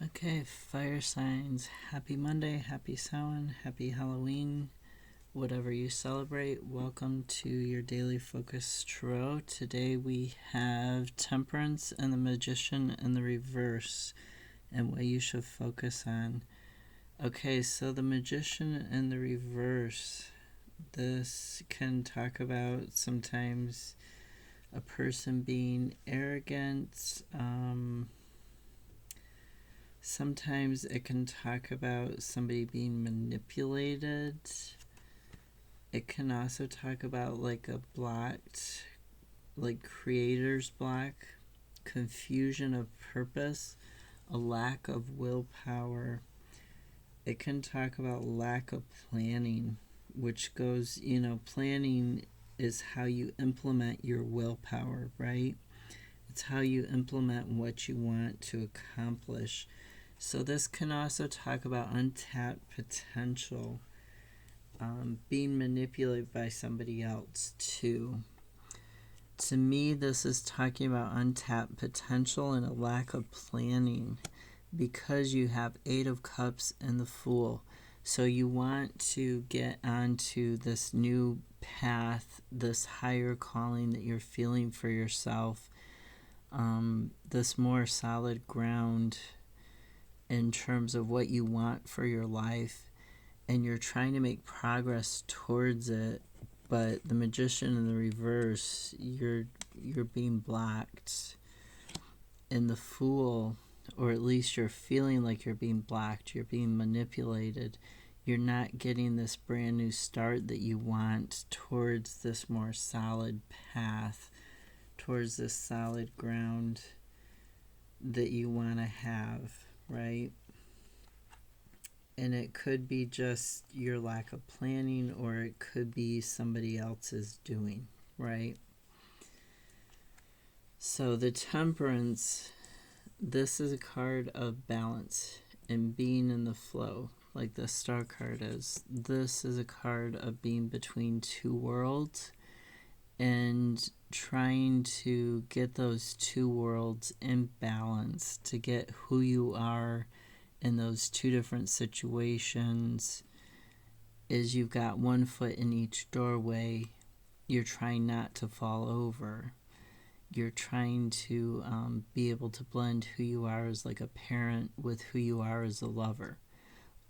Okay, fire signs. Happy Monday, happy Samhain, happy Halloween, whatever you celebrate. Welcome to your daily focus tarot. Today we have Temperance and the Magician in the reverse and what you should focus on. Okay, so the Magician in the reverse. This can talk about sometimes a person being arrogant. Sometimes it can talk about somebody being manipulated. It can also talk about like a blocked, like creator's block, confusion of purpose, a lack of willpower. It can talk about lack of planning, which goes, planning is how you implement your willpower, right? It's how you implement what you want to accomplish. So this can also talk about untapped potential, being manipulated by somebody else too. To me, this is talking about untapped potential and a lack of planning because you have Eight of Cups and the Fool. So you want to get onto this new path, this higher calling that you're feeling for yourself, this more solid ground in terms of what you want for your life, and you're trying to make progress towards it, but the Magician in the reverse, you're being blocked. And the Fool, or at least you're feeling like you're being blocked, you're being manipulated, you're not getting this brand new start that you want towards this more solid path, towards this solid ground that you want to have, right? And it could be just your lack of planning, or it could be somebody else's doing, right? So the Temperance, this is a card of balance and being in the flow, like the Star card is. This is a card of being between two worlds and trying to get those two worlds in balance, to get who you are in those two different situations. Is you've got one foot in each doorway. You're trying not to fall over. You're trying to be able to blend who you are as like a parent with who you are as a lover,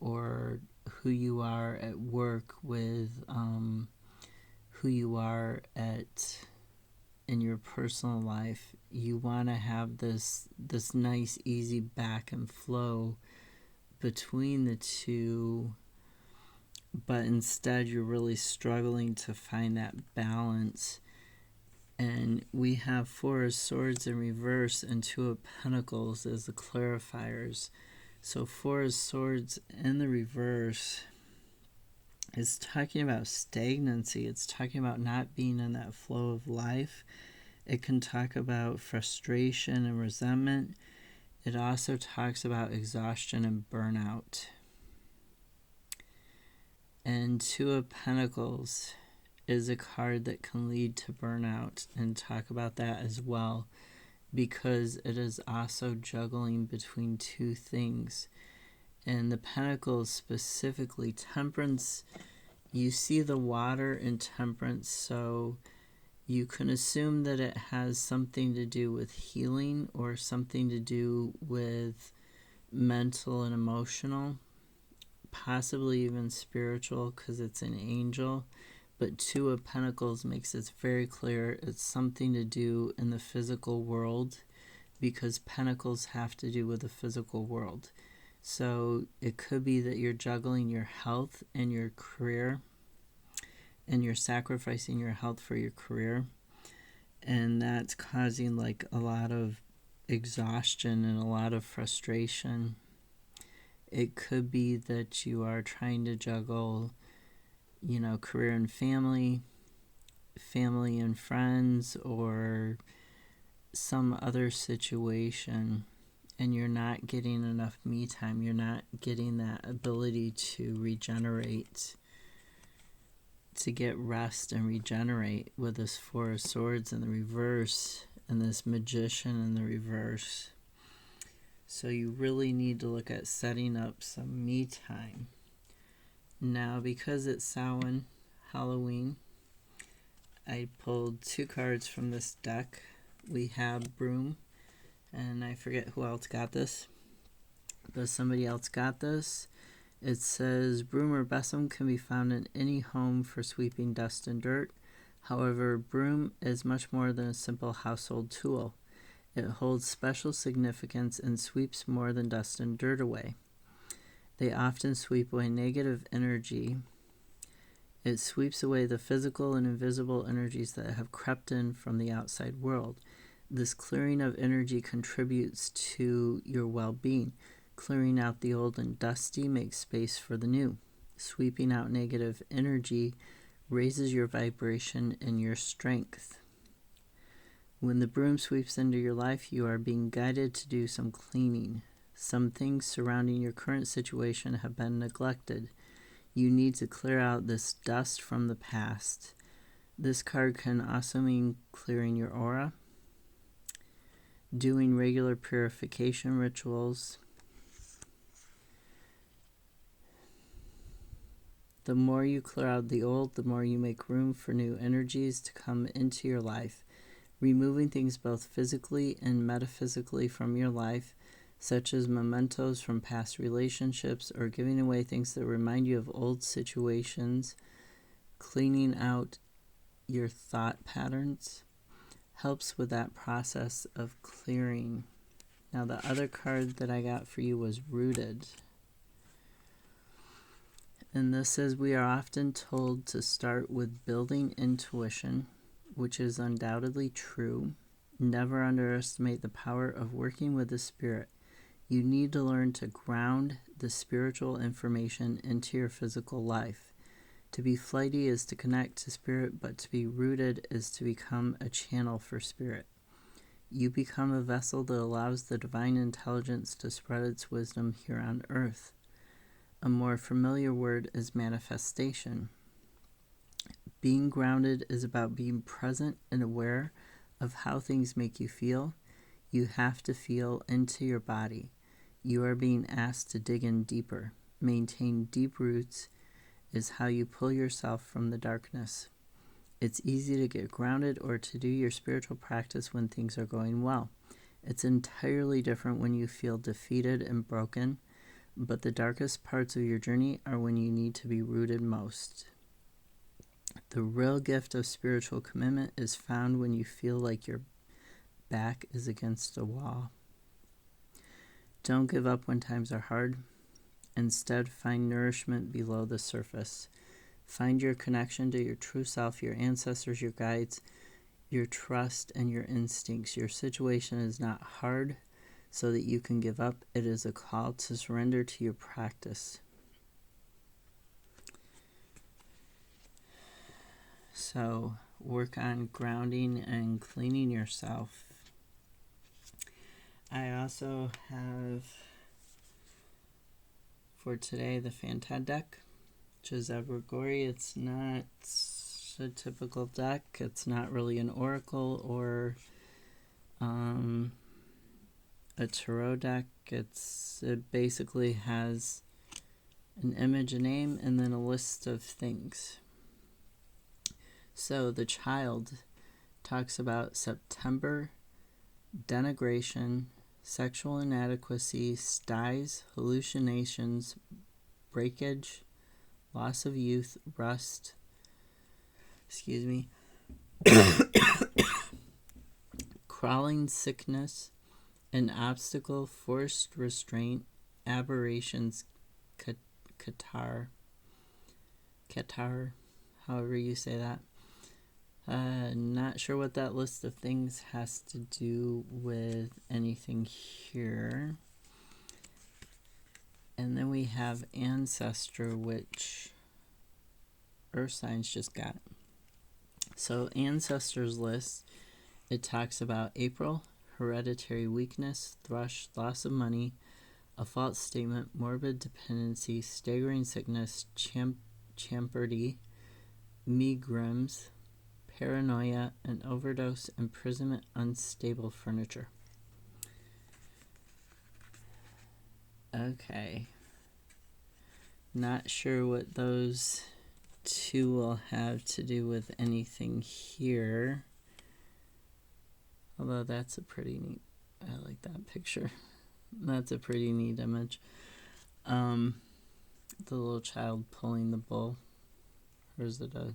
or who you are at work with who you are in your personal life. You want to have this nice easy back and flow between the two, but instead you're really struggling to find that balance. And we have Four of Swords in reverse and Two of Pentacles as the clarifiers. So Four of Swords in the reverse is talking about stagnancy. It's talking about not being in that flow of life. It can talk about frustration and resentment. It also talks about exhaustion and burnout. And Two of Pentacles is a card that can lead to burnout, and talk about that as well, because it is also juggling between two things. And the Pentacles specifically, Temperance, you see the water in Temperance, so you can assume that it has something to do with healing or something to do with mental and emotional, possibly even spiritual, because it's an angel. But Two of Pentacles makes it very clear it's something to do in the physical world, because Pentacles have to do with the physical world. So it could be that you're juggling your health and your career, and you're sacrificing your health for your career, and that's causing like a lot of exhaustion and a lot of frustration. It could be that you are trying to juggle, career and family and friends, or some other situation, and you're not getting enough me time. You're not getting that ability to regenerate, to get rest and regenerate with this Four of Swords in the reverse and this Magician in the reverse. So you really need to look at setting up some me time. Now, because it's Samhain, Halloween, I pulled 2 cards from this deck. We have Broom, and I forget who else got this, but somebody else got this. It says, broom or besom can be found in any home for sweeping dust and dirt. However, broom is much more than a simple household tool. It holds special significance and sweeps more than dust and dirt away. They often sweep away negative energy. It sweeps away the physical and invisible energies that have crept in from the outside world. This clearing of energy contributes to your well-being. Clearing out the old and dusty makes space for the new. Sweeping out negative energy raises your vibration and your strength. When the broom sweeps into your life, you are being guided to do some cleaning. Some things surrounding your current situation have been neglected. You need to clear out this dust from the past. This card can also mean clearing your aura, doing regular purification rituals. The more you clear out the old, the more you make room for new energies to come into your life. Removing things both physically and metaphysically from your life, such as mementos from past relationships, or giving away things that remind you of old situations, cleaning out your thought patterns, helps with that process of clearing. Now, the other card that I got for you was Rooted. And this says, we are often told to start with building intuition, which is undoubtedly true. Never underestimate the power of working with the spirit. You need to learn to ground the spiritual information into your physical life. To be flighty is to connect to spirit, but to be rooted is to become a channel for spirit. You become a vessel that allows the divine intelligence to spread its wisdom here on earth. A more familiar word is manifestation. Being grounded is about being present and aware of how things make you feel. You have to feel into your body. You are being asked to dig in deeper. Maintain deep roots is how you pull yourself from the darkness. It's easy to get grounded or to do your spiritual practice when things are going well. It's entirely different when you feel defeated and broken. But the darkest parts of your journey are when you need to be rooted most. The real gift of spiritual commitment is found when you feel like your back is against a wall. Don't give up when times are hard. Instead, find nourishment below the surface. Find your connection to your true self, your ancestors, your guides, your trust, and your instincts. Your situation is not hard so that you can give up. It is a call to surrender to your practice. So work on grounding and cleaning yourself. I also have for today the Fantad deck, which is Evergory. It's not a typical deck. It's not really an oracle or a tarot deck. It basically has an image, a name, and then a list of things. So the child talks about September, denigration, sexual inadequacy, styes, hallucinations, breakage, loss of youth, rust, crawling sickness, an obstacle, forced restraint, aberrations, catarrh, however you say that. Not sure what that list of things has to do with anything here. And then we have Ancestor, which Earth Signs just got. So Ancestor's list, it talks about April, hereditary weakness, thrush, loss of money, a false statement, morbid dependency, staggering sickness, champerty, megrims, paranoia, an overdose, imprisonment, unstable furniture. Okay. Not sure what those two will have to do with anything here. Although that's a pretty neat, I like that picture. That's a pretty neat image. The little child pulling the bull. Or is it a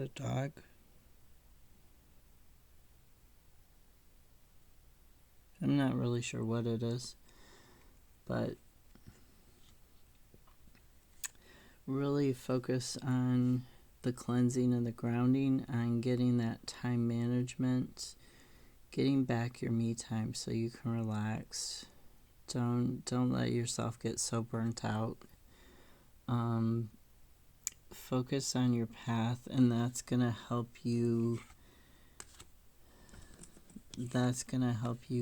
dog? I'm not really sure what it is, but really focus on the cleansing and the grounding, on getting that time management, getting back your me time so you can relax. Don't let yourself get so burnt out. Focus on your path, and that's gonna help you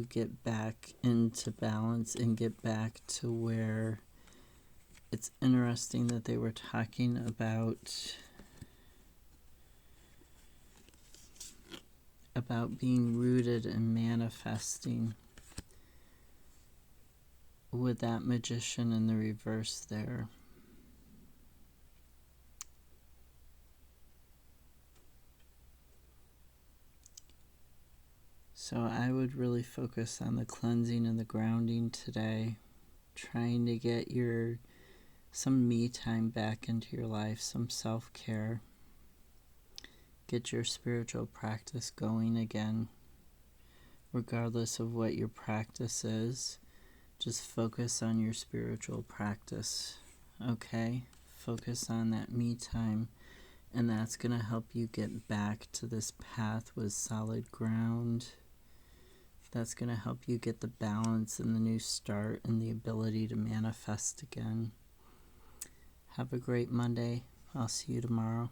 get back into balance and get back to where it's interesting that they were talking about being rooted and manifesting with that magician in the reverse there. So I would really focus on the cleansing and the grounding today, trying to get some me time back into your life, some self-care. Get your spiritual practice going again. Regardless of what your practice is, just focus on your spiritual practice, okay? Focus on that me time, and that's going to help you get back to this path with solid ground. That's going to help you get the balance and the new start and the ability to manifest again. Have a great Monday. I'll see you tomorrow.